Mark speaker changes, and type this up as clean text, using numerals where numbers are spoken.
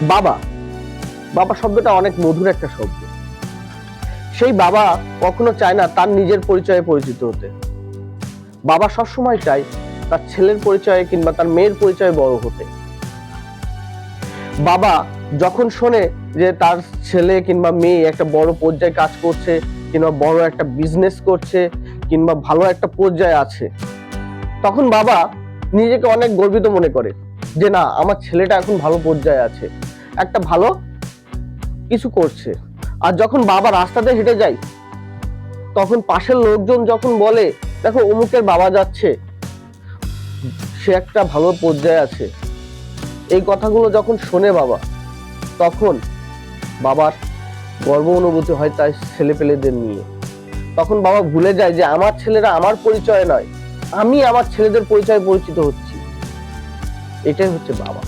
Speaker 1: বাবা, বাবা শব্দটা অনেক মধুর একটা শব্দ। সেই বাবা কখনো চায় না তার নিজের পরিচয়ে পরিচিত হতে। বাবা সবসময় চায় তার ছেলের পরিচয়ে কিংবা তার মেয়ের পরিচয়ে বড় হতে। বাবা যখন শোনে যে তার ছেলে কিংবা মেয়ে একটা বড় পর্যায়ে কাজ করছে, কিংবা বড় একটা বিজনেস করছে, কিংবা ভালো একটা পর্যায়ে আছে, তখন বাবা নিজেকে অনেক গর্বিত মনে করে যে না, আমার ছেলেটা এখন ভালো পর্যায়ে আছে, একটা ভালো কিছু করছে। আর যখন বাবা রাস্তাতে হেঁটে যায়, তখন পাশের লোকজন যখন বলে দেখো অমুকের বাবা যাচ্ছে, সে একটা ভালো পর্যায়ে আছে, এই কথাগুলো যখন শোনে বাবা, তখন বাবার গর্ব অনুভূতি হয় তার ছেলে পেলেদের নিয়ে। তখন বাবা ভুলে যায় যে আমার ছেলেরা আমার পরিচয় নয়, আমি আমার ছেলেদের পরিচয়ে পরিচিত হচ্ছি। এটাই হচ্ছে বাবা।